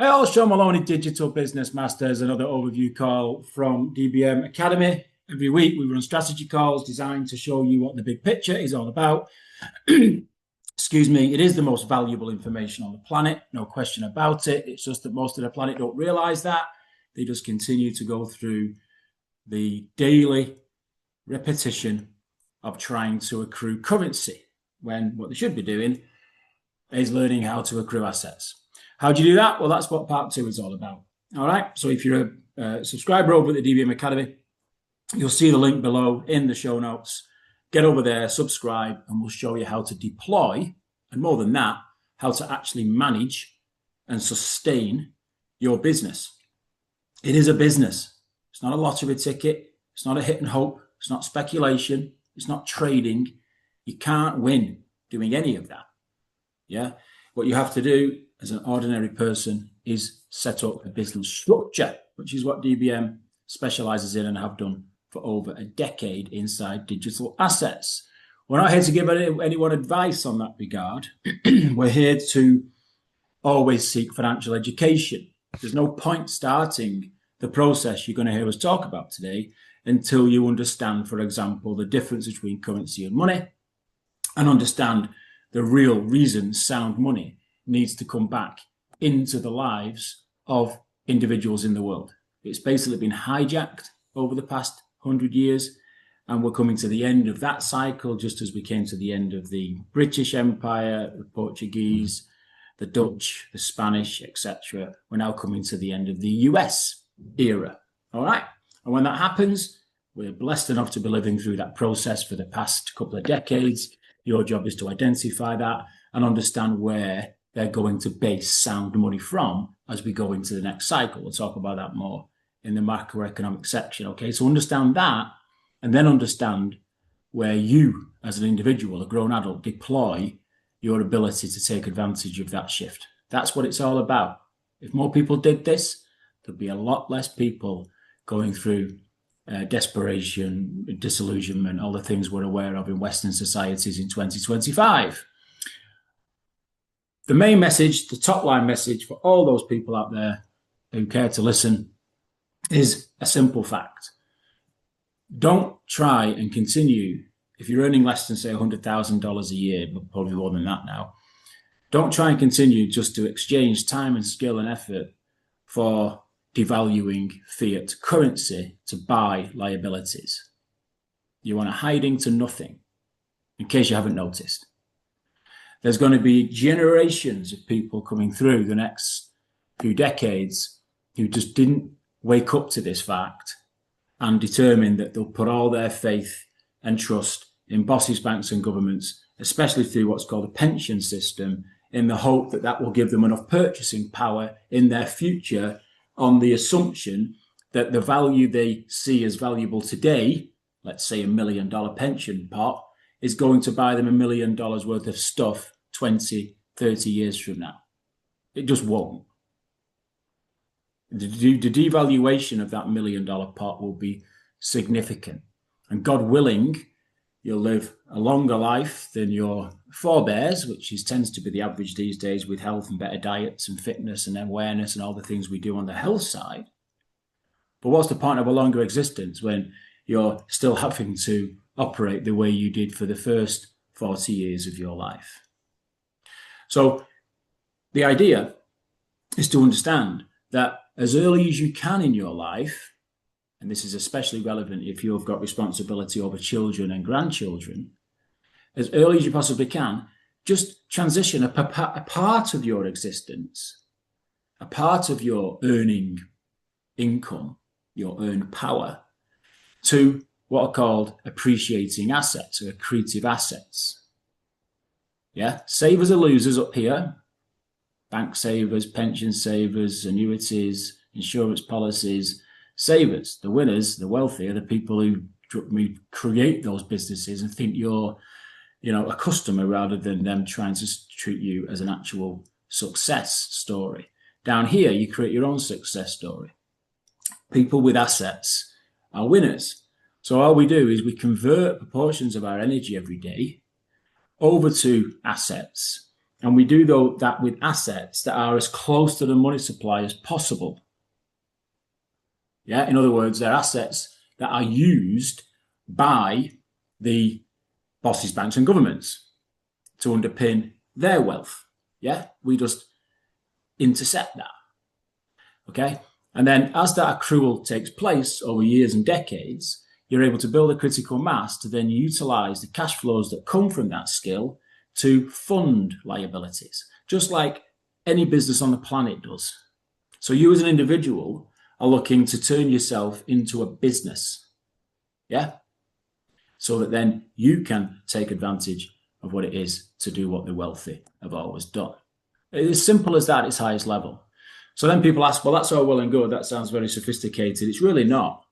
Hey all, Sean Maloney, Digital Business Masters, another overview call from DBM Academy. Every week we run strategy calls designed to show you what the big picture is all about. Excuse me, it is the most valuable information on the planet, no question about it. It's just that most of the planet don't realize that. They just continue to go through the daily repetition of trying to accrue currency, when what they should be doing is learning how to accrue assets. How do you do that? Well, that's what part 2 is all about. All right. So if you're a subscriber over at the DBM Academy, you'll see the link below in the show notes. Get over there, subscribe, and we'll show you how to deploy, and more than that, how to actually manage and sustain your business. It is a business. It's not a lottery ticket. It's not a hit and hope. It's not speculation. It's not trading. You can't win doing any of that. Yeah. What you have to do as an ordinary person is set up a business structure, which is what DBM specializes in and have done for over a decade inside digital assets. We're not here to give anyone advice on that regard. We're here to always seek financial education. There's no point starting the process you're going to hear us talk about today until you understand, for example, the difference between currency and money, and understand the real reason sound money needs to come back into the lives of individuals in the world. It's basically been hijacked over the past 100 years, and we're coming to the end of that cycle, just as we came to the end of the British Empire, the Portuguese, the Dutch, the Spanish, etc. We're now coming to the end of the US era. All right. And when that happens, we're blessed enough to be living through that process for the past couple of decades. Your job is to identify that and understand where they're going to base sound money from as we go into the next cycle. We'll talk about that more in the macroeconomic section. Okay, so understand that, and then understand where you, as an individual, a grown adult, deploy your ability to take advantage of that shift. That's what it's all about. If more people did this, there'd be a lot less people going through desperation, disillusionment, all the things we're aware of in Western societies in 2025. The main message, the top line message for all those people out there who care to listen is a simple fact. Don't try and continue, if you're earning less than, say, $100,000 a year, but probably more than that now, don't try and continue just to exchange time and skill and effort for devaluing fiat currency to buy liabilities. You want a hiding to nothing, in case you haven't noticed. There's going to be generations of people coming through the next few decades who just didn't wake up to this fact and determine that they'll put all their faith and trust in bosses, banks and governments, especially through what's called a pension system, in the hope that that will give them enough purchasing power in their future, on the assumption that the value they see as valuable today, let's say $1 million pension pot, is going to buy them $1 million worth of stuff 20, 30 years from now. It just won't. The devaluation of that $1 million pot will be significant. And God willing, you'll live a longer life than your forebears, which tends to be the average these days, with health and better diets and fitness and awareness and all the things we do on the health side. But what's the point of a longer existence when you're still having to operate the way you did for the first 40 years of your life? So the idea is to understand that as early as you can in your life, and this is especially relevant if you've got responsibility over children and grandchildren, as early as you possibly can, just transition a part of your existence, a part of your earning income, your earned power, to what are called appreciating assets or accretive assets. Yeah, savers are losers up here. Bank savers, pension savers, annuities, insurance policies. Savers, the winners, the wealthy, are the people who create those businesses and think you're, a customer rather than them trying to treat you as an actual success story. Down here, you create your own success story. People with assets are winners. So all we do is we convert proportions of our energy every day over to assets And we do that with assets that are as close to the money supply as possible. Yeah, in other words, they're assets that are used by the bosses, banks, and governments to underpin their wealth. Yeah, we just intercept that. Okay, and then as that accrual takes place over years and decades, you're able to build a critical mass to then utilize the cash flows that come from that skill to fund liabilities, just like any business on the planet does. So you as an individual are looking to turn yourself into a business, yeah? So that then you can take advantage of what it is to do what the wealthy have always done. It's as simple as that at its highest level. So then people ask, well, that's all well and good. That sounds very sophisticated. It's really not.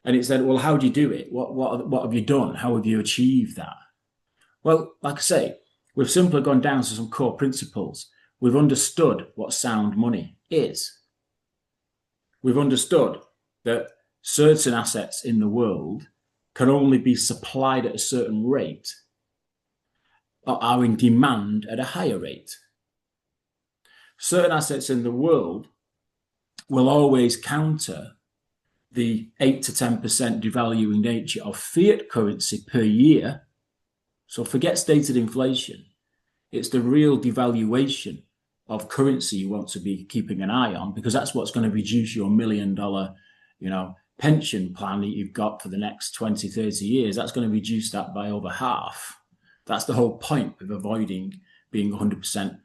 And it's then, well, how do you do it? What have you done? How have you achieved that? Well, like I say, we've simply gone down to some core principles. We've understood what sound money is. We've understood that certain assets in the world can only be supplied at a certain rate or are in demand at a higher rate. Certain assets in the world will always counter the 8 to 10% devaluing nature of fiat currency per year. So forget stated inflation. It's the real devaluation of currency you want to be keeping an eye on, because that's what's going to reduce your $1 million, pension plan that you've got for the next 20, 30 years. That's going to reduce that by over half. That's the whole point of avoiding being 100%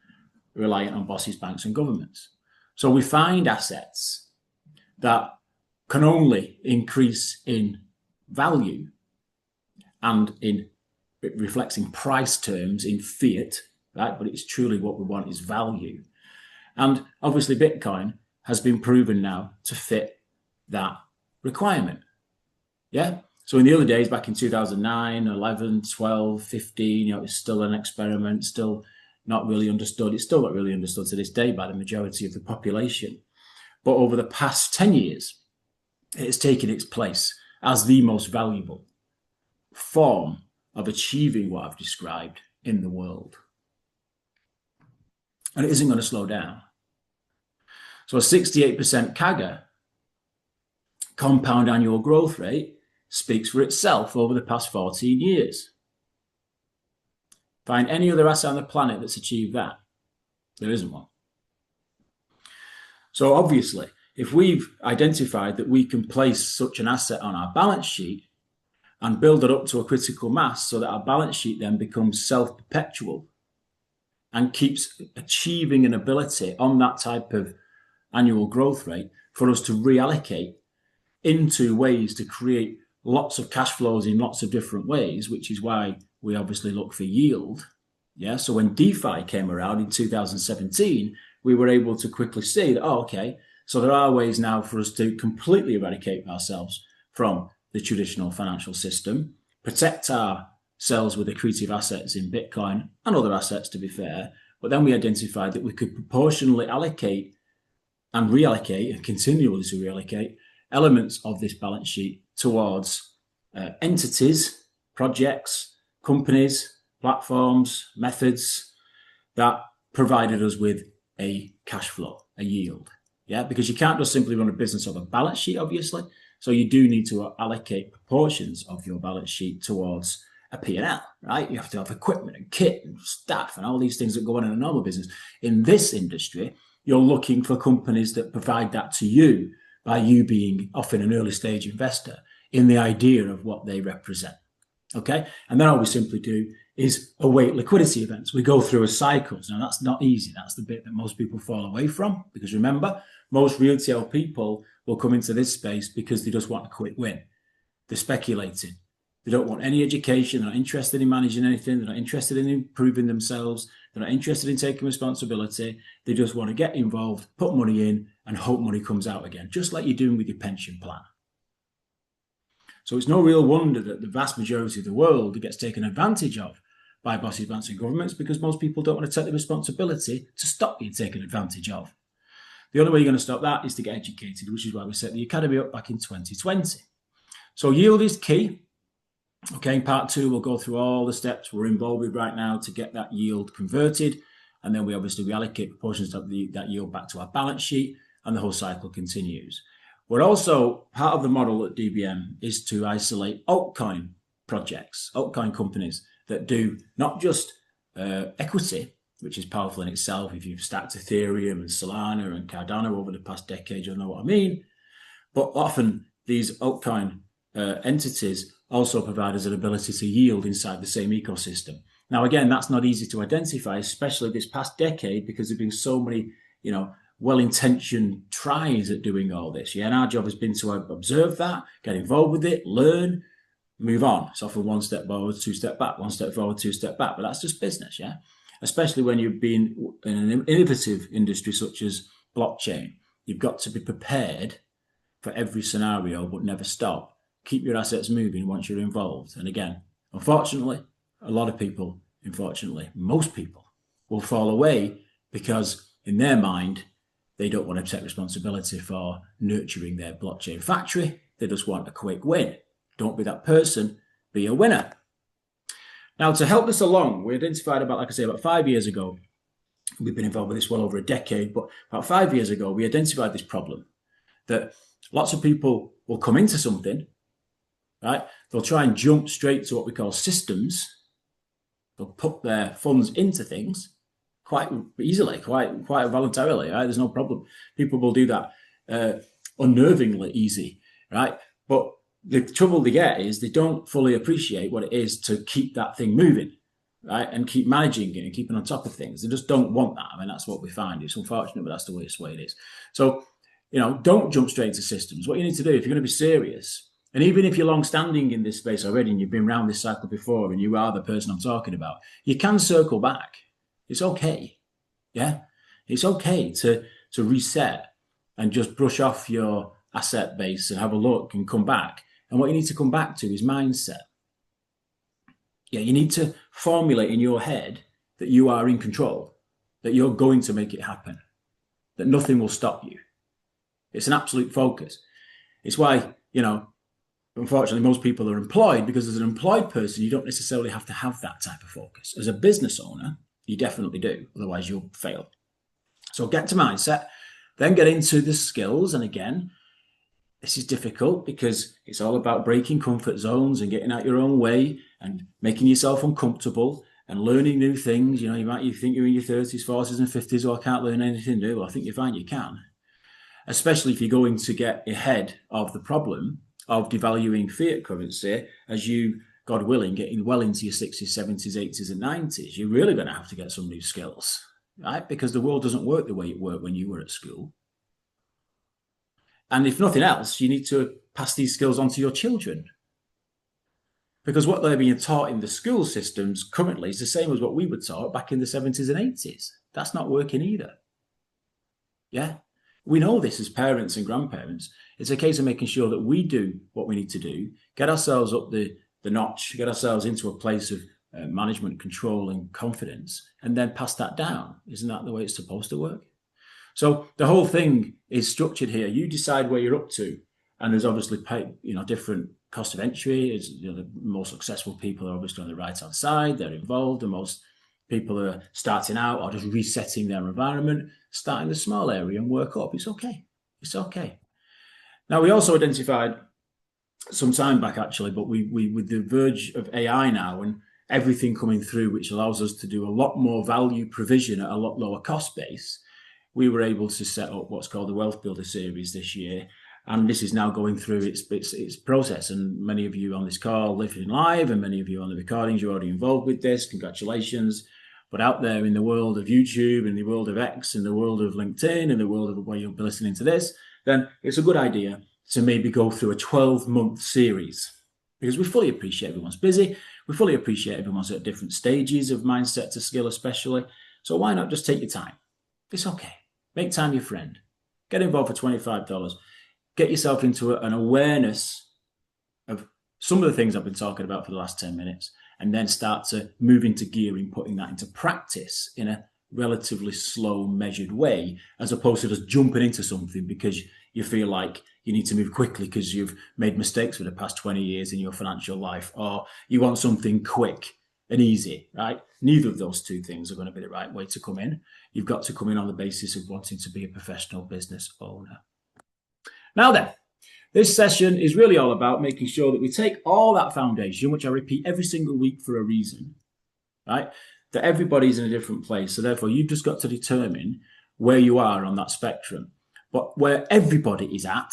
reliant on bosses, banks, and governments. So we find assets that can only increase in value and in it reflects in price terms in fiat, right? But it's truly what we want is value. And obviously Bitcoin has been proven now to fit that requirement. Yeah. So in the early days, back in 2009, 11, 12, 15, it's still an experiment, still not really understood. It's still not really understood to this day by the majority of the population. But over the past 10 years, it has taken its place as the most valuable form of achieving what I've described in the world. And it isn't going to slow down. So a 68% CAGR, compound annual growth rate, speaks for itself over the past 14 years. Find any other asset on the planet that's achieved that? There isn't one. So obviously, if we've identified that we can place such an asset on our balance sheet and build it up to a critical mass so that our balance sheet then becomes self-perpetual and keeps achieving an ability on that type of annual growth rate for us to reallocate into ways to create lots of cash flows in lots of different ways, which is why we obviously look for yield. Yeah. So when DeFi came around in 2017, we were able to quickly see that, okay, so there are ways now for us to completely eradicate ourselves from the traditional financial system, protect ourselves with accretive assets in Bitcoin and other assets, to be fair. But then we identified that we could proportionally allocate and reallocate and continually to reallocate elements of this balance sheet towards entities, projects, companies, platforms, methods that provided us with a cash flow, a yield. Yeah, because you can't just simply run a business off a balance sheet, obviously. So you do need to allocate proportions of your balance sheet towards a P&L, right? You have to have equipment and kit and staff and all these things that go on in a normal business. In this industry, you're looking for companies that provide that to you by you being often an early stage investor in the idea of what they represent. Okay. And then all we simply do is await liquidity events. We go through a cycles. Now that's not easy. That's the bit that most people fall away from, because remember, most retail people will come into this space because they just want a quick win. They're speculating. They don't want any education. They're not interested in managing anything. They're not interested in improving themselves. They're not interested in taking responsibility. They just want to get involved, put money in, and hope money comes out again, just like you're doing with your pension plan. So it's no real wonder that the vast majority of the world gets taken advantage of by bosses, banks, and governments, because most people don't want to take the responsibility to stop being taken advantage of. The only way you're going to stop that is to get educated, which is why we set the Academy up back in 2020. So yield is key. Okay, in part 2, we'll go through all the steps we're involved with right now to get that yield converted. And then we obviously reallocate proportions of that yield back to our balance sheet, and the whole cycle continues. We're also, part of the model at DBM is to isolate altcoin projects, altcoin companies that do not just equity, which is powerful in itself. If you've stacked Ethereum and Solana and Cardano over the past decade, you'll know what I mean. But often these altcoin entities also provide us an ability to yield inside the same ecosystem. Now, again, that's not easy to identify, especially this past decade, because there have been so many, well-intentioned tries at doing all this. Yeah, and our job has been to observe that, get involved with it, learn, move on. It's often one step forward, two step back, one step forward, two step back, but that's just business, yeah? Especially when you've been in an innovative industry such as blockchain. You've got to be prepared for every scenario, but never stop. Keep your assets moving once you're involved. And again, unfortunately, a lot of people, unfortunately, most people will fall away because in their mind, they don't want to take responsibility for nurturing their blockchain factory. They just want a quick win. Don't be that person, be a winner. Now, to help this along, we identified about 5 years ago, we've been involved with this well over a decade, but about 5 years ago, we identified this problem that lots of people will come into something, right? They'll try and jump straight to what we call systems. They'll put their funds into things quite easily, quite voluntarily, right? There's no problem. People will do that unnervingly easy, right? But the trouble they get is they don't fully appreciate what it is to keep that thing moving, right? And keep managing it and keeping on top of things. They just don't want that. I mean, that's what we find. It's unfortunate, but that's the way it is. So, don't jump straight into systems. What you need to do, if you're going to be serious, and even if you're long-standing in this space already and you've been around this cycle before and you are the person I'm talking about, you can circle back. It's okay. Yeah? It's okay to reset and just brush off your asset base and have a look and come back. And what you need to come back to is mindset. Yeah, you need to formulate in your head that you are in control, that you're going to make it happen, that nothing will stop you. It's an absolute focus. It's why, unfortunately, most people are employed, because as an employed person, you don't necessarily have to have that type of focus. As a business owner, you definitely do. Otherwise, you'll fail. So get to mindset, then get into the skills. And again, this is difficult because it's all about breaking comfort zones and getting out your own way and making yourself uncomfortable and learning new things. You think you're in your 30s, 40s and 50s, I can't learn anything new. Well, I think you find you can. Especially if you're going to get ahead of the problem of devaluing fiat currency as you, God willing, getting well into your 60s, 70s, 80s and 90s. You're really going to have to get some new skills, right? Because the world doesn't work the way it worked when you were at school. And if nothing else, you need to pass these skills on to your children. Because what they're being taught in the school systems currently is the same as what we were taught back in the 70s and 80s. That's not working either. Yeah? We know this as parents and grandparents. It's a case of making sure that we do what we need to do, get ourselves up the notch, get ourselves into a place of management, control and confidence, and then pass that down. Isn't that the way it's supposed to work? So the whole thing is structured here. You decide where you're up to, and there's obviously different cost of entry. The most successful people are obviously on the right-hand side. They're involved. The most people are starting out or just resetting their environment, start in the small area and work up. It's okay. It's okay. Now, we also identified some time back, actually, but we with the verge of AI now and everything coming through, which allows us to do a lot more value provision at a lot lower cost base, we were able to set up what's called the Wealth Builder series this year. And this is now going through its process. And many of you on this call listening live, and many of you on the recordings, you're already involved with this. Congratulations. But out there in the world of YouTube, in the world of X, in the world of LinkedIn, in the world of where you'll be listening to this, then it's a good idea to maybe go through a 12-month series, because we fully appreciate everyone's busy. We fully appreciate everyone's at different stages of mindset to skill especially. So why not just take your time? It's okay. Make time your friend. Get involved for $25. Get yourself into an awareness of some of the things I've been talking about for the last 10 minutes, and then start to move into gear in putting that into practice in a relatively slow, measured way, as opposed to just jumping into something because you feel like you need to move quickly because you've made mistakes for the past 20 years in your financial life, or you want something quick and easy, right? Neither of those two things are going to be the right way to come in. You've got to come in on the basis of wanting to be a professional business owner. Now then, this session is really all about making sure that we take all that foundation, which I repeat every single week for a reason, right? That everybody's in a different place. So therefore, you've just got to determine where you are on that spectrum. But where everybody is at,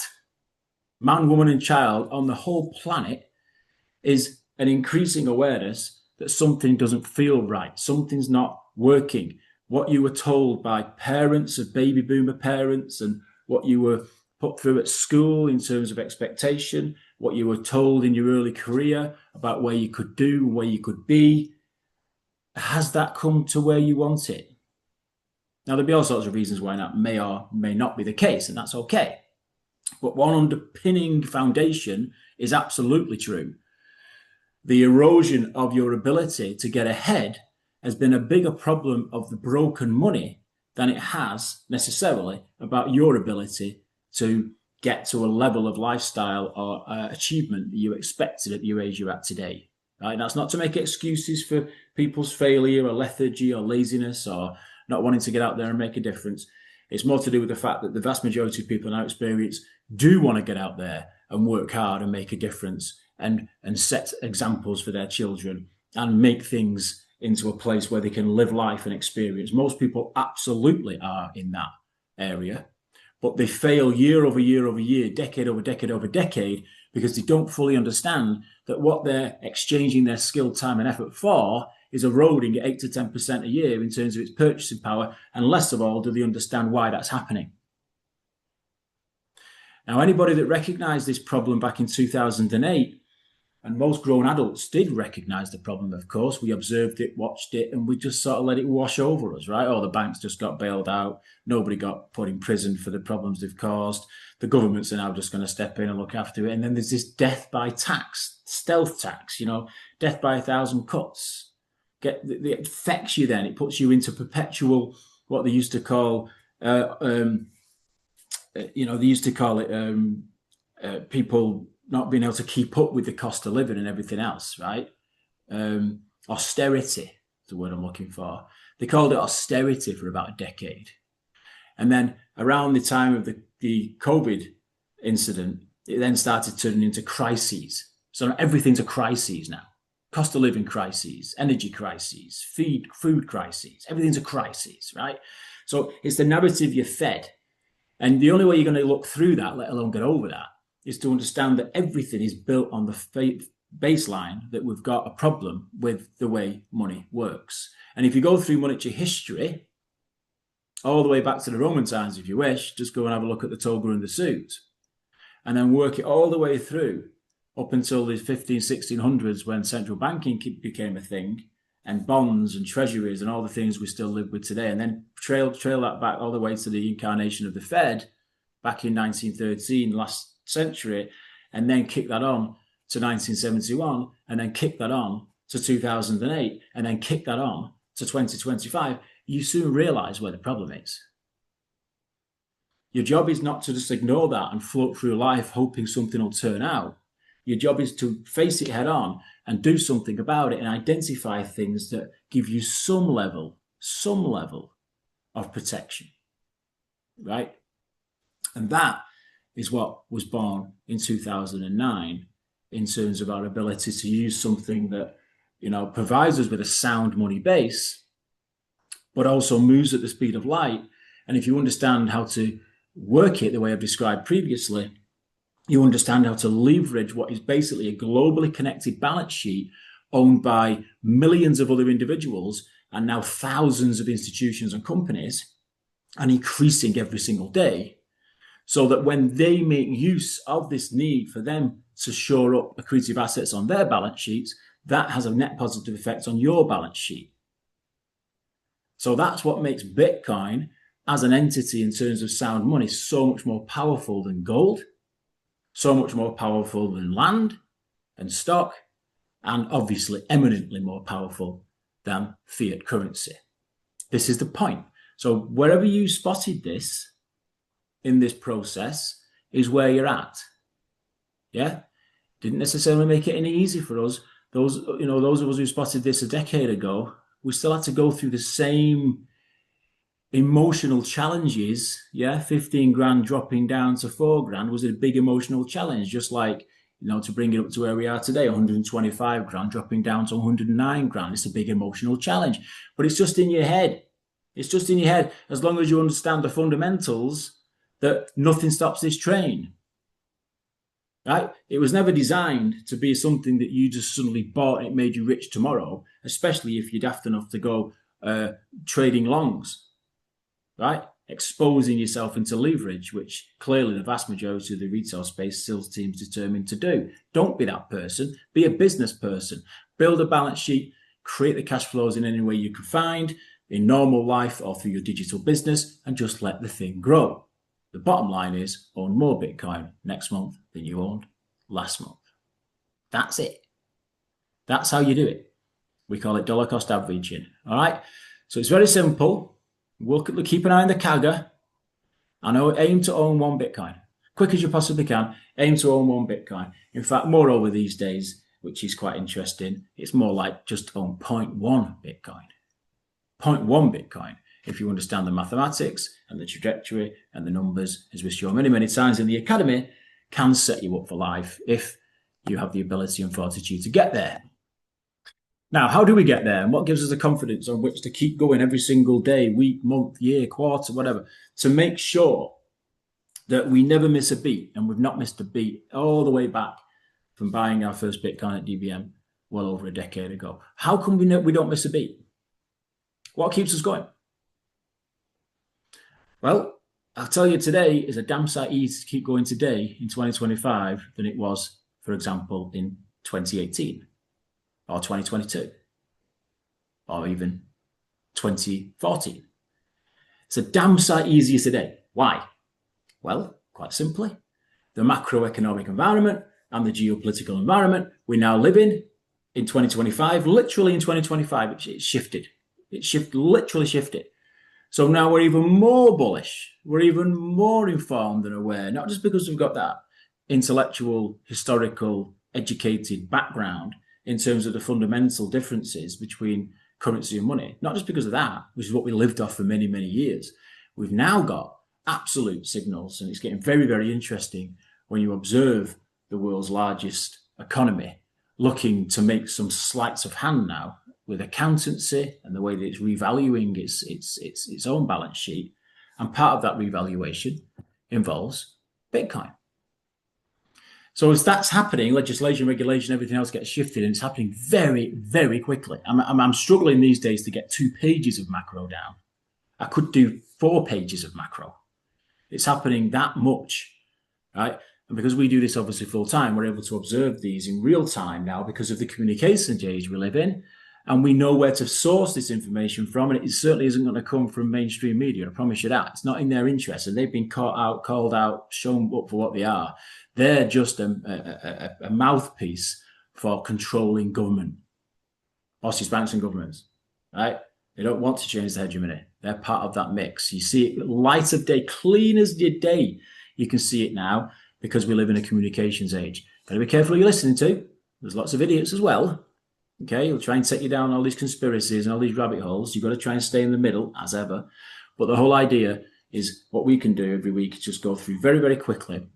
man, woman, and child on the whole planet, is an increasing awareness that something doesn't feel right. Something's not working. What you were told by parents of baby boomer parents and what you were put through at school in terms of expectation, what you were told in your early career about where you could do, where you could be, has that come to where you want it? Now, there'll be all sorts of reasons why that may or may not be the case, and that's okay. But one underpinning foundation is absolutely true. The erosion of your ability to get ahead has been a bigger problem of the broken money than it has necessarily about your ability to get to a level of lifestyle or achievement that you expected at your age you're at today. Right? That's not to make excuses for people's failure or lethargy or laziness or not wanting to get out there and make a difference. It's more to do with the fact that the vast majority of people in our experience do want to get out there and work hard and make a difference and set examples for their children and make things into a place where they can live life and experience. Most people absolutely are in that area, but they fail year over year over year, decade over decade over decade, because they don't fully understand that what they're exchanging their skill, time, and effort for is eroding at 8 to 10% a year in terms of its purchasing power, and less of all do they understand why that's happening. Now, anybody that recognized this problem back in 2008, and most grown adults did recognize the problem, of course. We observed it, watched it, and we just sort of let it wash over us, right? Oh, the banks just got bailed out. Nobody got put in prison for the problems they've caused. The governments are now just going to step in and look after it. And then there's this death by tax, stealth tax, death by 1,000 cuts. It affects you then. It puts you into perpetual, what they used to call, people not being able to keep up with the cost of living and everything else, right? Austerity is the word I'm looking for. They called it austerity for about a decade. And then around the time of the COVID incident, it then started turning into crises. So everything's a crisis now. Cost of living crises, energy crises, food crises, everything's a crisis, right? So it's the narrative you're fed. And the only way you're going to look through that, let alone get over that, is to understand that everything is built on the baseline that we've got a problem with the way money works. And if you go through monetary history, all the way back to the Roman times, if you wish, just go and have a look at the toga and the suit, and then work it all the way through up until the 1600s when central banking became a thing, and bonds and treasuries and all the things we still live with today, and then trail that back all the way to the incarnation of the Fed back in 1913, last century, and then kick that on to 1971, and then kick that on to 2008, and then kick that on to 2025, you soon realize where the problem is. Your job is not to just ignore that and float through life hoping something will turn out. Your job is to face it head on and do something about it and identify things that give you some level of protection, right? And that is what was born in 2009 in terms of our ability to use something that, provides us with a sound money base, but also moves at the speed of light. And if you understand how to work it the way I've described previously, you understand how to leverage what is basically a globally connected balance sheet owned by millions of other individuals and now thousands of institutions and companies, and increasing every single day, so that when they make use of this need for them to shore up accretive assets on their balance sheets, that has a net positive effect on your balance sheet. So that's what makes Bitcoin as an entity in terms of sound money so much more powerful than gold, so much more powerful than land and stock, and obviously eminently more powerful than fiat currency. This is the point. So wherever you spotted this in this process, is where you're at. Yeah, didn't necessarily make it any easy for us. Those of us who spotted this a decade ago, we still had to go through the same emotional challenges. Yeah, 15 grand dropping down to 4 grand was a big emotional challenge, just like, to bring it up to where we are today, 125 grand dropping down to 109 grand. It's a big emotional challenge, but it's just in your head. It's just in your head. As long as you understand the fundamentals, that nothing stops this train. Right? It was never designed to be something that you just suddenly bought and it made you rich tomorrow, especially if you're daft enough to go trading longs, right? Exposing yourself into leverage, which clearly the vast majority of the retail space still seems determined to do. Don't be that person. Be a business person. Build a balance sheet, create the cash flows in any way you can find, in normal life or through your digital business, and just let the thing grow. The bottom line is own more Bitcoin next month than you owned last month. That's it. That's how you do it. We call it dollar cost averaging. All right. So it's very simple. We'll keep an eye on the CAGR. I know, aim to own 1 Bitcoin. Quick as you possibly can, aim to own 1 Bitcoin. In fact, moreover these days, which is quite interesting, it's more like just own 0.1 Bitcoin. 0.1 Bitcoin. If you understand the mathematics and the trajectory and the numbers, as we show many, many times in the academy, can set you up for life if you have the ability and fortitude to get there. Now, how do we get there? And what gives us the confidence on which to keep going every single day, week, month, year, quarter, whatever, to make sure that we never miss a beat? And we've not missed a beat all the way back from buying our first Bitcoin at DBM well over a decade ago. How come we know we don't miss a beat? What keeps us going? Well, I'll tell you, today is a damn sight easier to keep going today in 2025 than it was, for example, in 2018 or 2022 or even 2014. It's a damn sight easier today. Why? Well, quite simply, the macroeconomic environment and the geopolitical environment we now live in 2025, literally in 2025, it's shifted. Literally shifted. So now we're even more bullish. We're even more informed and aware, not just because we've got that intellectual, historical, educated background in terms of the fundamental differences between currency and money, not just because of that, which is what we lived off for many, many years. We've now got absolute signals, and it's getting very, very interesting when you observe the world's largest economy looking to make some sleights of hand now with accountancy and the way that it's revaluing its own balance sheet. And part of that revaluation involves Bitcoin. So as that's happening, legislation, regulation, everything else gets shifted, and it's happening very, very quickly. I'm struggling these days to get 2 pages of macro down. I could do 4 pages of macro. It's happening that much, right? And because we do this obviously full time, we're able to observe these in real time now because of the communications age we live in. And we know where to source this information from, and it certainly isn't going to come from mainstream media. I promise you that. It's not in their interest, and they've been called out, shown up for what they are. They're just a mouthpiece for controlling government, Aussies, banks, and governments. Right? They don't want to change the hegemony. They're part of that mix. You see it light of day, clean as your day. You can see it now because we live in a communications age. Got to be careful who you're listening to. There's lots of idiots as well. Okay, he'll try and take you down all these conspiracies and all these rabbit holes. You've got to try and stay in the middle, as ever. But the whole idea is what we can do every week is just go through very, very quickly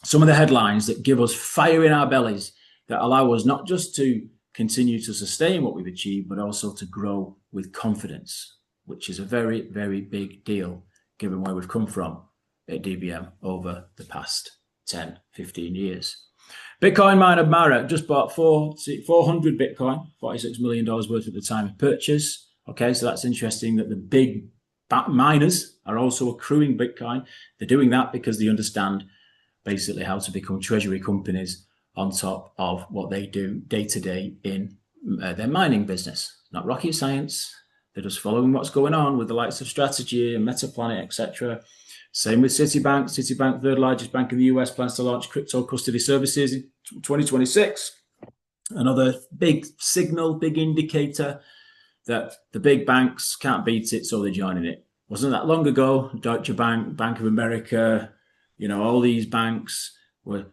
some of the headlines that give us fire in our bellies, that allow us not just to continue to sustain what we've achieved, but also to grow with confidence, which is a very, very big deal given where we've come from at DBM over the past 10, 15 years. Bitcoin miner Mara just bought 400 Bitcoin, $46 million worth at the time of purchase. Okay, so that's interesting that the big miners are also accruing Bitcoin. They're doing that because they understand basically how to become treasury companies on top of what they do day to day in their mining business. Not rocket science. They're just following what's going on with the likes of Strategy and Metaplanet, etc. Same with Citibank. Citibank, third largest bank in the US, plans to launch crypto custody services in 2026. Another big signal, big indicator that the big banks can't beat it, so they're joining it. Wasn't that long ago, Deutsche Bank, Bank of America, All these banks were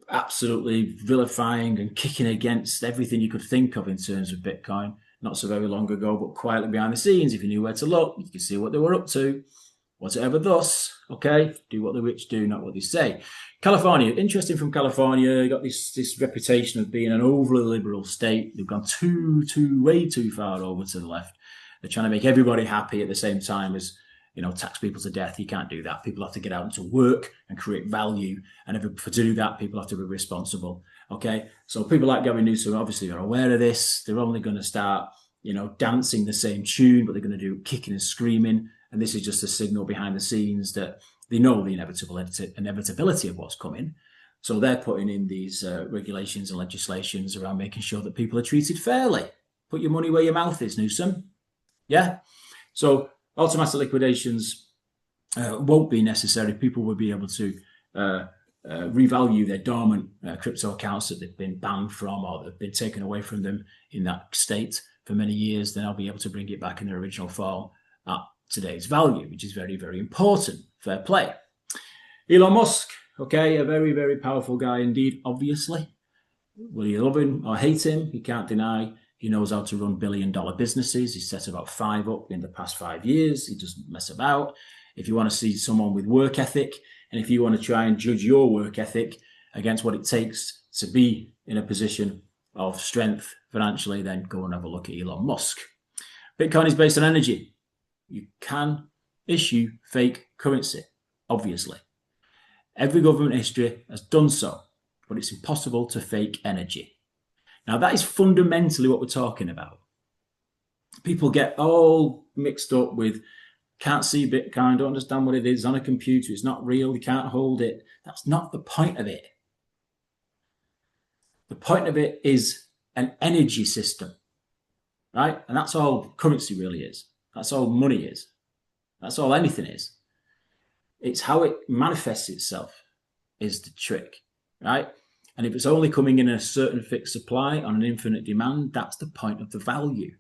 absolutely vilifying and kicking against everything you could think of in terms of Bitcoin not so very long ago, but quietly behind the scenes, if you knew where to look, you could see what they were up to. Was it ever thus? Okay, do what the rich do, not what they say. California, interesting from California, got this reputation of being an overly liberal state. They've gone way too far over to the left. They're trying to make everybody happy at the same time as tax people to death. You can't do that. People have to get out to work and create value. And to do that, people have to be responsible. Okay. So people like Gavin Newsom obviously are aware of this. They're only going to start, dancing the same tune, but they're going to do kicking and screaming. And this is just a signal behind the scenes that they know the inevitability of what's coming. So they're putting in these regulations and legislations around making sure that people are treated fairly. Put your money where your mouth is, Newsom. Yeah. So automatic liquidations won't be necessary. People will be able to revalue their dormant crypto accounts that they've been banned from or that have been taken away from them in that state for many years. Then I'll be able to bring it back in their original form at today's value, which is very, very important. Fair play. Elon Musk, okay, a very, very powerful guy indeed, obviously. Will you love him or hate him? You can't deny he knows how to run billion-dollar businesses. He's set about 5 up in the past 5 years. He doesn't mess about. If you want to see someone with work ethic, and if you want to try and judge your work ethic against what it takes to be in a position of strength financially, then go and have a look at Elon Musk. Bitcoin is based on energy. You can issue fake currency, obviously. Every government in history has done so, but it's impossible to fake energy. Now, that is fundamentally what we're talking about. People get all mixed up with can't see Bitcoin, don't understand what it is on a computer, it's not real, you can't hold it. That's not the point of it. The point of it is an energy system, right? And that's all currency really is. That's all money is. That's all anything is. It's how it manifests itself is the trick, right? And if it's only coming in a certain fixed supply on an infinite demand, that's the point of the value.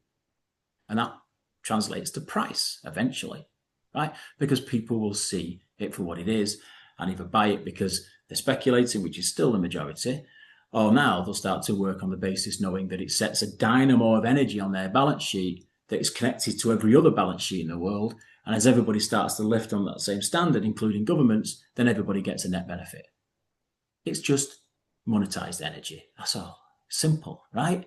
And that translates to price eventually, right? Because people will see it for what it is and either buy it because they're speculating, which is still the majority, or now they'll start to work on the basis knowing that it sets a dynamo of energy on their balance sheet that is connected to every other balance sheet in the world. And as everybody starts to lift on that same standard, including governments, then everybody gets a net benefit. It's just monetized energy. That's all. Simple, right?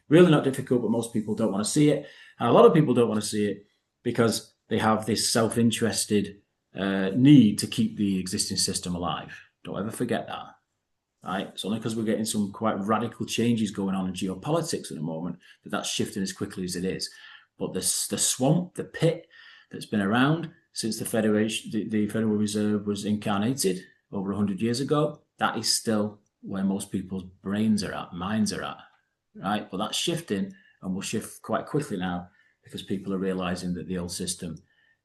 Really not difficult, but most people don't want to see it. And a lot of people don't want to see it because they have this self-interested need to keep the existing system alive. Don't ever forget that, right? It's only because we're getting some quite radical changes going on in geopolitics at the moment that that's shifting as quickly as it is. But the swamp, the pit that's been around since the Federal Reserve was incarnated over 100 years ago, that is still where most people's brains are at, minds are at, right? But that's shifting and will shift quite quickly now because people are realizing that the old system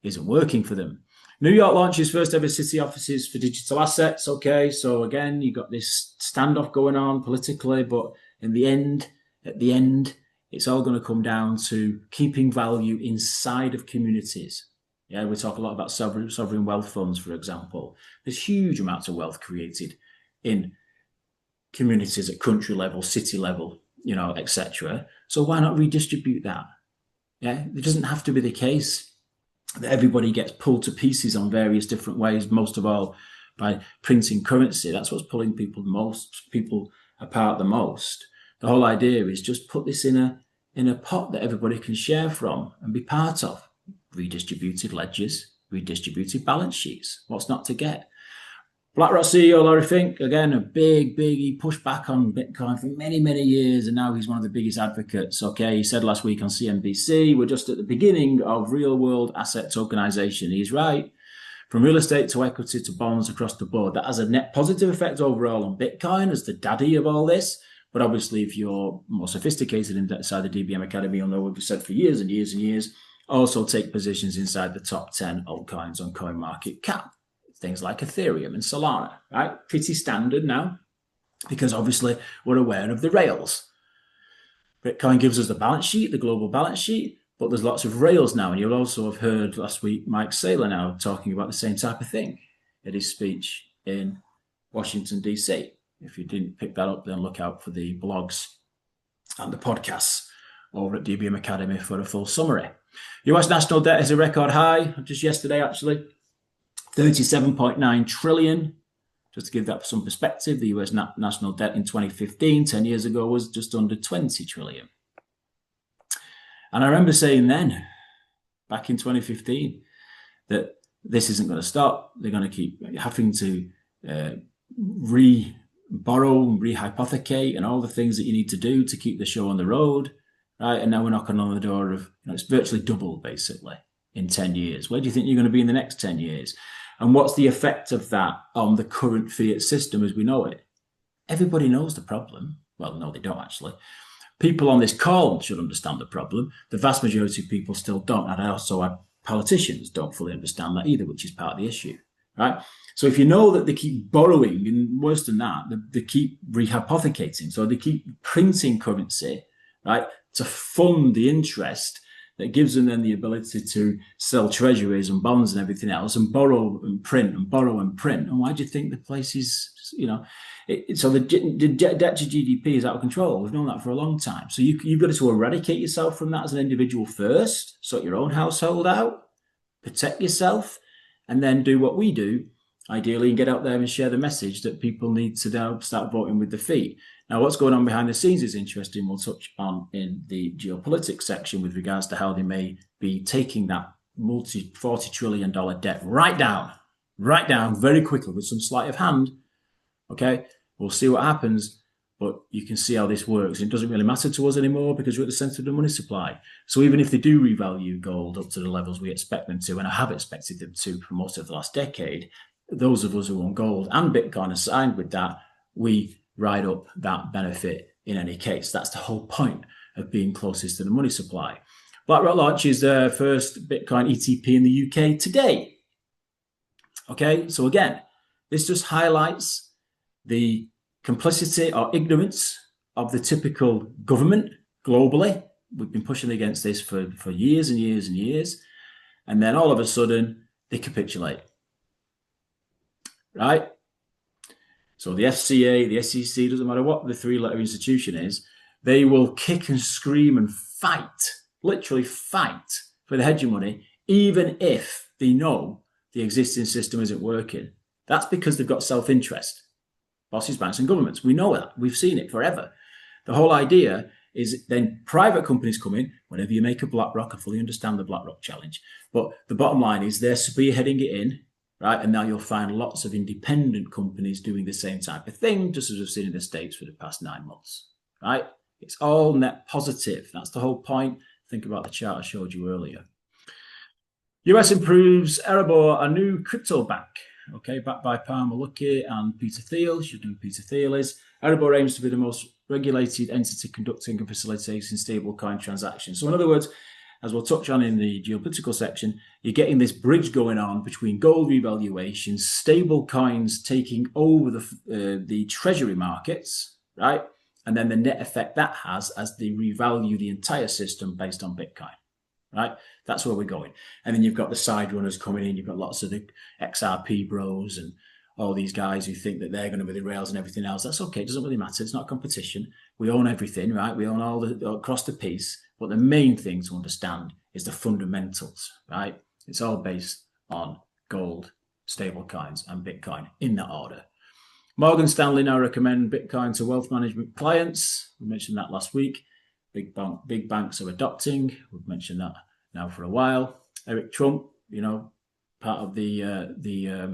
isn't working for them. New York launches first ever city offices for digital assets. Okay, so again, you've got this standoff going on politically, but at the end, it's all going to come down to keeping value inside of communities. Yeah, we talk a lot about sovereign wealth funds, for example. There's huge amounts of wealth created in communities at country level, city level, etc. So why not redistribute that? Yeah, it doesn't have to be the case that everybody gets pulled to pieces on various different ways, most of all by printing currency. That's what's pulling people apart the most. The whole idea is just put this in a pot that everybody can share from and be part of. Redistributed ledgers, redistributed balance sheets. What's not to get? BlackRock CEO Larry Fink, again, he pushed back on Bitcoin for many, many years, and now he's one of the biggest advocates. Okay, he said last week on CNBC, we're just at the beginning of real-world asset tokenization. He's right. From real estate to equity to bonds across the board, that has a net positive effect overall on Bitcoin as the daddy of all this. But obviously, if you're more sophisticated inside the DBM Academy, you'll know what we've said for years and years and years. Also take positions inside the top 10 altcoins on CoinMarketCap. Things like Ethereum and Solana, right? Pretty standard now, because obviously we're aware of the rails. Bitcoin gives us the balance sheet, the global balance sheet, but there's lots of rails now. And you'll also have heard last week Mike Saylor now talking about the same type of thing at his speech in Washington, D.C. If you didn't pick that up, then look out for the blogs and the podcasts over at DBM Academy for a full summary. US national debt is a record high, just yesterday actually, 37.9 trillion. Just to give that some perspective, the US national debt in 2015, 10 years ago, was just under 20 trillion. And I remember saying then, back in 2015, that this isn't going to stop. They're going to keep having to re-borrow and re-hypothecate and all the things that you need to do to keep the show on the road, right? And now we're knocking on the door of, it's virtually doubled, basically, in 10 years. Where do you think you're going to be in the next 10 years? And what's the effect of that on the current fiat system as we know it? Everybody knows the problem. Well, no, they don't actually. People on this call should understand the problem. The vast majority of people still don't. And also our politicians don't fully understand that either, which is part of the issue, right? So if you know that they keep borrowing, and worse than that, they keep rehypothecating, so they keep printing currency, right, to fund the interest that gives them then the ability to sell treasuries and bonds and everything else and borrow and print and borrow and print. And why do you think the place is, so the debt to GDP is out of control. We've known that for a long time. So you've got to eradicate yourself from that as an individual first, sort your own household out, protect yourself, and then do what we do, ideally, and get out there and share the message that people need to now start voting with their feet. Now, what's going on behind the scenes is interesting. We'll touch on in the geopolitics section with regards to how they may be taking that multi-$40 trillion debt right down very quickly with some sleight of hand. Okay, we'll see what happens, but you can see how this works. It doesn't really matter to us anymore because we're at the center of the money supply. So even if they do revalue gold up to the levels we expect them to, and I have expected them to for most of the last decade, those of us who own gold and Bitcoin are signed with that, we ride up that benefit in any case. That's the whole point of being closest to the money supply. BlackRock launches their first Bitcoin ETP in the UK today. Okay, so again, this just highlights the complicity or ignorance of the typical government globally. We've been pushing against this for years and years and years. And then all of a sudden, they capitulate. Right? So the FCA, the SEC, doesn't matter what the three-letter institution is, they will kick and scream and fight, literally fight for the hegemony, even if they know the existing system isn't working. That's because they've got self-interest. Bosses, banks, and governments. We know that. We've seen it forever. The whole idea is then private companies come in. Whenever you make a BlackRock, I fully understand the BlackRock challenge. But the bottom line is they're spearheading it in, right? And now you'll find lots of independent companies doing the same type of thing, just as we've seen in the States for the past 9 months, right? It's all net positive. That's the whole point. Think about the chart I showed you earlier. US improves Erebor, a new crypto bank. Okay, backed by Palmer Luckey and Peter Thiel. You should know who Peter Thiel is. Erebor aims to be the most regulated entity conducting and facilitating stablecoin transactions. So in other words, as we'll touch on in the geopolitical section, you're getting this bridge going on between gold revaluation, stable coins taking over the treasury markets, right? And then the net effect that has as they revalue the entire system based on Bitcoin, right? That's where we're going. And then you've got the side runners coming in. You've got lots of the XRP bros and all these guys who think that they're going to be the rails and everything else. That's okay. It doesn't really matter. It's not competition. We own everything, right? We own all across the piece. But the main thing to understand is the fundamentals, right? It's all based on gold, stable coins, and Bitcoin in that order. Morgan Stanley now recommend Bitcoin to wealth management clients. We mentioned that last week. Big banks are adopting. We've mentioned that now for a while. Eric Trump, part of a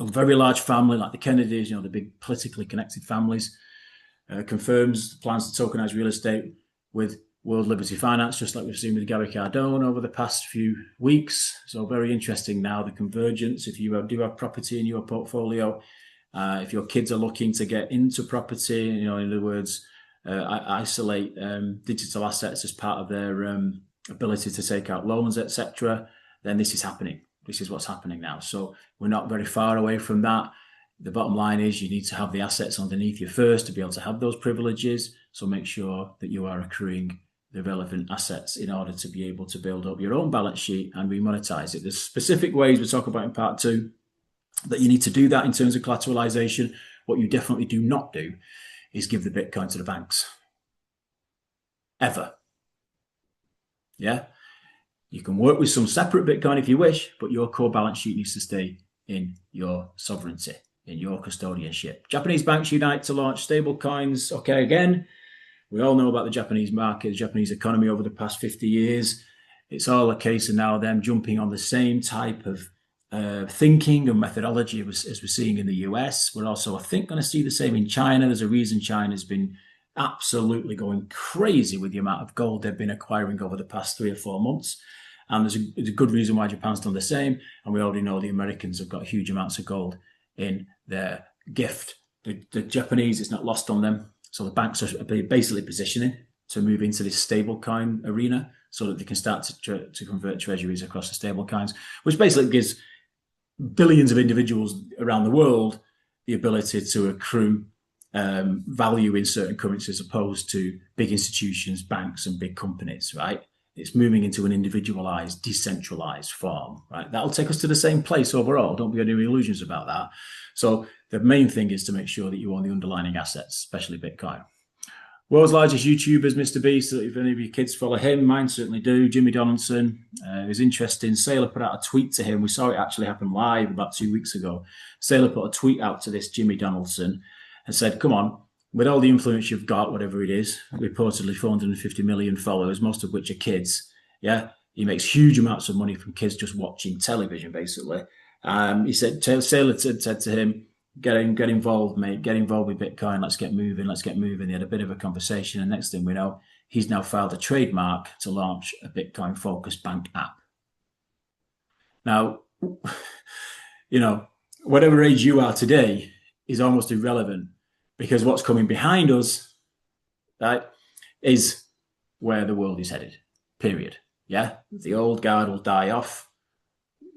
very large family like the Kennedys, the big politically connected families, confirms plans to tokenize real estate with World Liberty Finance, just like we've seen with Gary Cardone over the past few weeks. So very interesting now, the convergence. If you do have property in your portfolio, if your kids are looking to get into property, in other words, isolate digital assets as part of their ability to take out loans, etc., then this is happening. This is what's happening now. So we're not very far away from that. The bottom line is you need to have the assets underneath you first to be able to have those privileges. So make sure that you are accruing the relevant assets in order to be able to build up your own balance sheet and remonetize it. There's specific ways we talk about in part 2 that you need to do that in terms of collateralization. What you definitely do not do is give the Bitcoin to the banks. Ever. Yeah. You can work with some separate Bitcoin if you wish, but your core balance sheet needs to stay in your sovereignty, in your custodianship. Japanese banks unite to launch stable coins. Okay, again, we all know about the Japanese market, the Japanese economy over the past 50 years. It's all a case of now them jumping on the same type of thinking and methodology as we're seeing in the US. We're also, I think, going to see the same in China. There's a reason China's been absolutely going crazy with the amount of gold they've been acquiring over the past 3 or 4 months. And there's a good reason why Japan's done the same. And we already know the Americans have got huge amounts of gold in their gift. The Japanese, it's not lost on them. So the banks are basically positioning to move into this stablecoin arena so that they can start to convert treasuries across the stablecoins, which basically gives billions of individuals around the world the ability to accrue value in certain currencies, as opposed to big institutions, banks, and big companies, right? It's moving into an individualized, decentralized form, right? That'll take us to the same place overall. Don't be any illusions about that. So the main thing is to make sure that you own the underlying assets, especially Bitcoin. World's largest YouTuber is Mr. Beast. If any of your kids follow him, mine certainly do. Jimmy Donaldson is interesting. Saylor put out a tweet to him. We saw it actually happen live about 2 weeks ago. Saylor put a tweet out to this Jimmy Donaldson and said, come on, with all the influence you've got, whatever it is, reportedly 450 million followers, most of which are kids. Yeah, he makes huge amounts of money from kids just watching television, basically. He said, Saylor said to him, get involved, mate. Get involved with Bitcoin. Let's get moving. They had a bit of a conversation, and next thing we know, he's now filed a trademark to launch a Bitcoin-focused bank app. Now, whatever age you are today is almost irrelevant, because what's coming behind us, right, is where the world is headed, period. Yeah, the old guard will die off.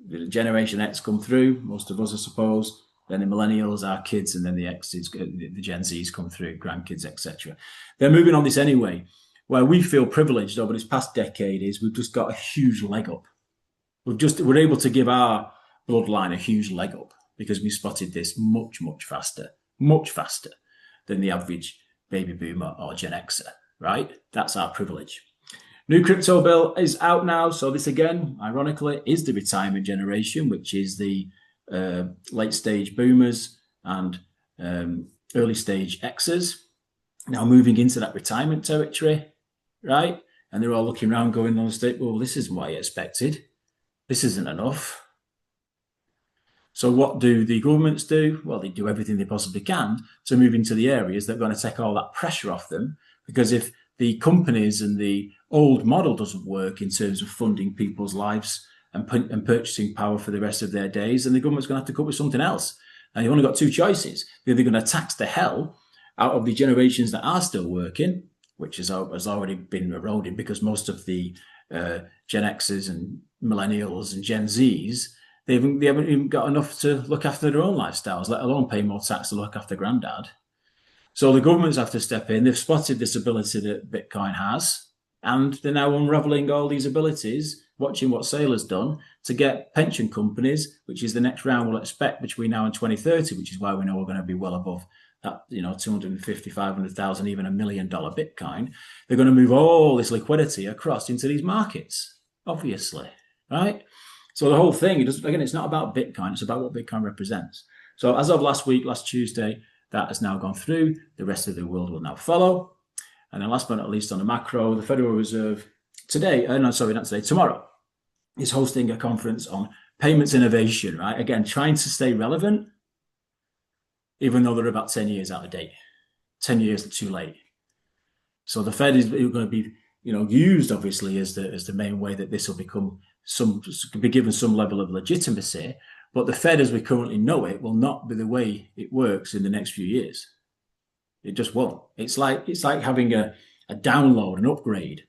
The Generation X come through, most of us, I suppose. Then the millennials, our kids, and then the X's, the Gen Zs come through, grandkids, etc. They're moving on this anyway. Where we feel privileged over this past decade is we've just got a huge leg up. We're able to give our bloodline a huge leg up because we spotted this much faster than the average baby boomer or Gen Xer, right? That's our privilege. New crypto bill is out now. So this, again, ironically, is the retirement generation, which is the late stage boomers and early stage Xers now moving into that retirement territory, right? And they're all looking around going on the state, well, this isn't what I expected. This isn't enough. So what do the governments do? Well, they do everything they possibly can to move into the areas that are going to take all that pressure off them. Because if the companies and the old model doesn't work in terms of funding people's lives and purchasing power for the rest of their days, then the government's going to have to come up with something else. And you've only got two choices. They're either going to tax the hell out of the generations that are still working, which has already been eroded because most of the Gen X's and millennials and Gen Zs, they haven't even got enough to look after their own lifestyles, let alone pay more tax to look after granddad. So the governments have to step in. They've spotted this ability that Bitcoin has, and they're now unraveling all these abilities, watching what Saylor's done to get pension companies, which is the next round we'll expect between now and 2030, which is why we know we're going to be well above that, 250, 500,000, even $1 million Bitcoin. They're going to move all this liquidity across into these markets, obviously, right? So the whole thing, it's not about Bitcoin, it's about what Bitcoin represents. So as of last Tuesday, that has now gone through. The rest of the world will now follow. And then last but not least on the macro, the Federal Reserve tomorrow is hosting a conference on payments innovation, right? Again, trying to stay relevant, even though they're about 10 years out of date, 10 years too late. So the Fed is going to be, used obviously as the main way that this will be given some level of legitimacy. But the Fed, as we currently know it, will not be the way it works in the next few years. It just won't. It's like having a download, an upgrade.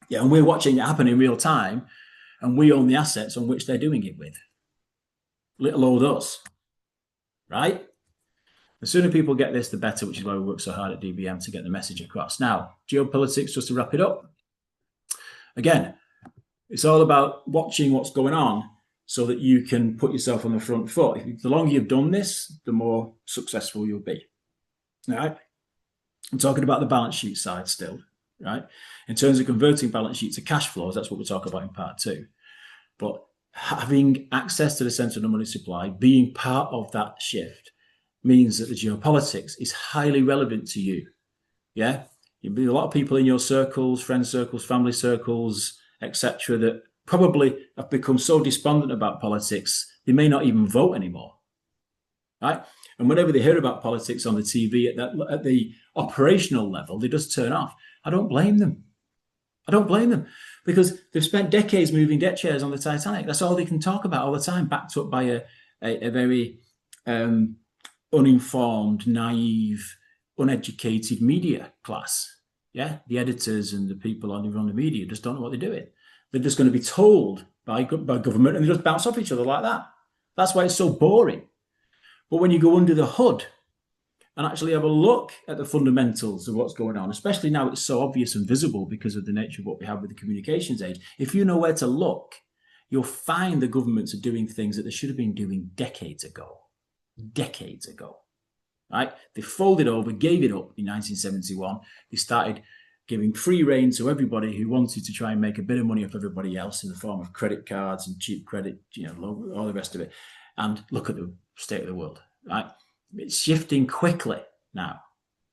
Yeah, and we're watching it happen in real time, and we own the assets on which they're doing it with. Little old us, right? The sooner people get this, the better, which is why we work so hard at DBM to get the message across. Now, geopolitics, just to wrap it up. Again, it's all about watching what's going on so that you can put yourself on the front foot. The longer you've done this, the more successful you'll be. All right. I'm talking about the balance sheet side still, right? In terms of converting balance sheet to cash flows, that's what we'll talk about in part 2. But having access to the centre of the money supply, being part of that shift, means that the geopolitics is highly relevant to you. Yeah? You'll be a lot of people in your circles, friend circles, family circles, etc., that probably have become so despondent about politics, they may not even vote anymore. Right? And whenever they hear about politics on the TV at the operational level, they just turn off. I don't blame them. I don't blame them, because they've spent decades moving deck chairs on the Titanic. That's all they can talk about all the time, backed up by a very uninformed, naive, uneducated media class. Yeah, the editors and the people on the media just don't know what they're doing. They're just going to be told by government, and they just bounce off each other like that. That's why it's so boring. But when you go under the hood and actually have a look at the fundamentals of what's going on, especially now it's so obvious and visible because of the nature of what we have with the communications age, if you know where to look, you'll find the governments are doing things that they should have been doing decades ago. Decades ago, right? They folded over, gave it up in 1971. They started giving free rein to everybody who wanted to try and make a bit of money off everybody else in the form of credit cards and cheap credit, all the rest of it. And look at the state of the world, right? It's shifting quickly now,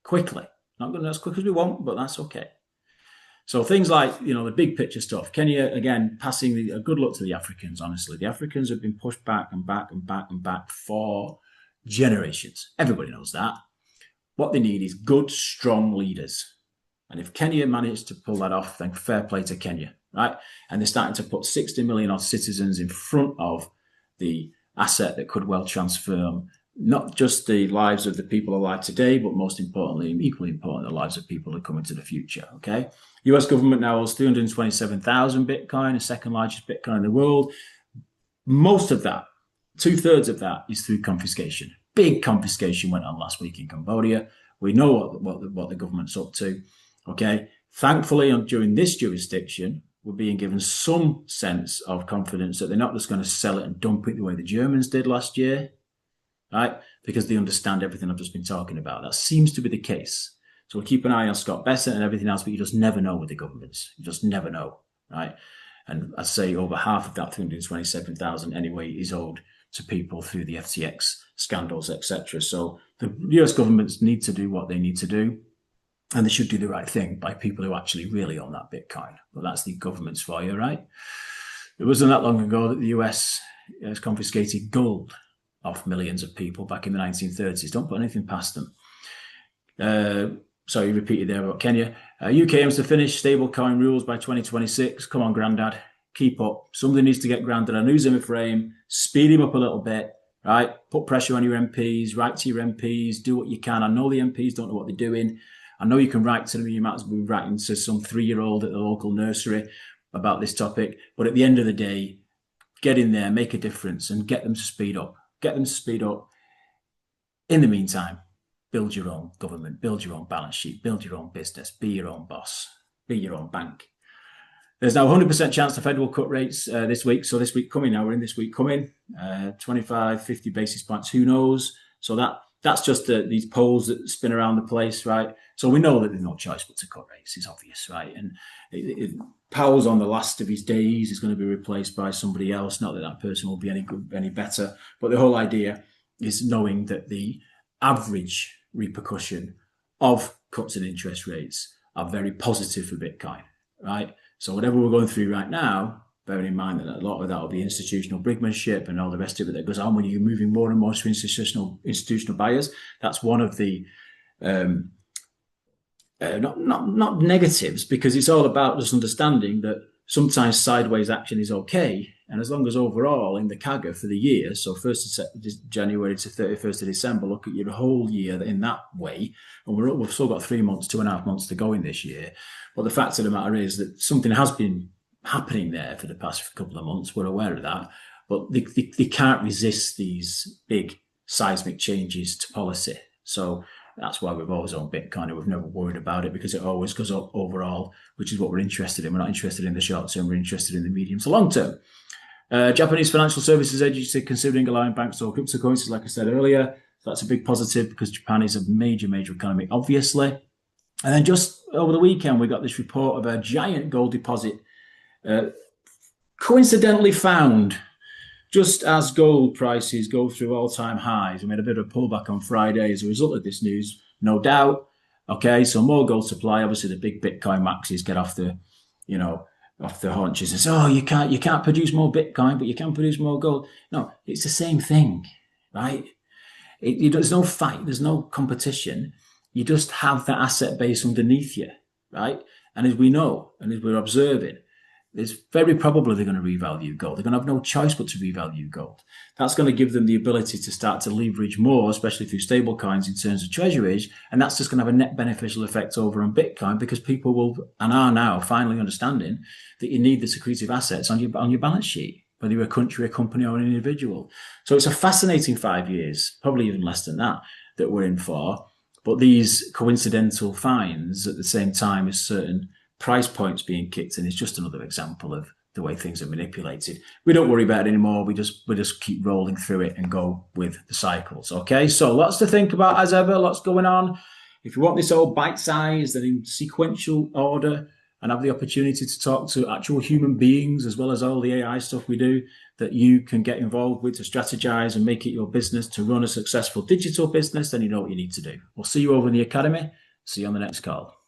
quickly. Not going as quick as we want, but that's okay. So things like, the big picture stuff. Kenya, again, passing a good look to the Africans, honestly. The Africans have been pushed back and back and back and back for generations. Everybody knows that. What they need is good, strong leaders. And if Kenya managed to pull that off, then fair play to Kenya, right? And they're starting to put 60 million odd citizens in front of the asset that could well transform not just the lives of the people alive today, but most importantly, and equally important, the lives of people that come into the future, okay? US government now owns 327,000 Bitcoin, the second largest Bitcoin in the world. Most of that, 2/3 of that, is through confiscation. Big confiscation went on last week in Cambodia. We know what the government's up to, okay? Thankfully, during this jurisdiction, we're being given some sense of confidence that they're not just going to sell it and dump it the way the Germans did last year, right? Because they understand everything I've just been talking about. That seems to be the case. So we'll keep an eye on Scott Bessent and everything else, but you just never know with the governments. You just never know, right? And I'd say over half of that 327,000 anyway is owed to people through the FTX scandals, etc. So the US governments need to do what they need to do, and they should do the right thing by people who actually really own that Bitcoin. But that's the governments for you, right? It wasn't that long ago that the US has confiscated gold off millions of people back in the 1930s. Don't put anything past them. Sorry, repeated there about Kenya. UK aims to finish stablecoin rules by 2026. Come on, Grandad. Keep up. Somebody needs to get Grandad a news in the frame. Speed him up a little bit, right? Put pressure on your MPs. Write to your MPs. Do what you can. I know the MPs don't know what they're doing. I know you can write to them. You might as well be writing to some 3-year-old at the local nursery about this topic. But at the end of the day, get in there, make a difference, and get them to speed up. Get them to speed up. In the meantime, build your own government, build your own balance sheet, build your own business, be your own boss, be your own bank. There's now 100% chance the Fed will cut rates this week. So this week coming, now we're in this week coming, 25, 50 basis points, who knows? So that's just these polls that spin around the place, right? So we know that there's no choice but to cut rates. It's obvious, right? And Powell's on the last of his days. Is going to be replaced by somebody else. Not that that person will be any good, any better. But the whole idea is knowing that the average repercussion of cuts in interest rates are very positive for Bitcoin, right? So whatever we're going through right now, bearing in mind that a lot of that will be institutional brinkmanship and all the rest of it that goes on when you're moving more and more to institutional buyers. That's one of the not negatives, because it's all about just understanding that sometimes sideways action is okay, and as long as overall in the CAGR for the year, so 1st of January to 31st of December, look at your whole year in that way, and we've still got 3 months, 2.5 months to go in this year. But the fact of the matter is that something has been happening there for the past couple of months. We're aware of that, but they can't resist these big seismic changes to policy. So that's why we've always owned Bitcoin, and we've never worried about it, because it always goes up overall, which is what we're interested in. We're not interested in the short term, we're interested in the medium to long term. Japanese financial services agency considering allowing banks to hold cryptocurrencies, like I said earlier. So that's a big positive because Japan is a major economy, obviously. And then just over the weekend, we got this report of a giant gold deposit coincidentally found just as gold prices go through all-time highs. We made a bit of a pullback on Friday as a result of this news, no doubt. Okay, so more gold supply. Obviously, the big Bitcoin maxis get off the, off the haunches and say, "Oh, you can't produce more Bitcoin, but you can produce more gold." No, it's the same thing, right? There's no fight, there's no competition. You just have the asset base underneath you, right? And as we know, and as we're observing, it's very probably they're going to revalue gold. They're going to have no choice but to revalue gold. That's going to give them the ability to start to leverage more, especially through stable coins in terms of treasuries. And that's just going to have a net beneficial effect over on Bitcoin because people will and are now finally understanding that you need the secretive assets on your balance sheet, whether you're a country, a company, or an individual. So it's a fascinating 5 years, probably even less than that we're in for. But these coincidental finds at the same time as certain price points being kicked in is just another example of the way things are manipulated. We don't worry about it anymore. We just keep rolling through it and go with the cycles. Okay, so lots to think about as ever, lots going on. If you want this all bite-sized and in sequential order and have the opportunity to talk to actual human beings as well as all the AI stuff we do that you can get involved with to strategize and make it your business to run a successful digital business, then you know what you need to do. We'll see you over in the academy. See you on the next call.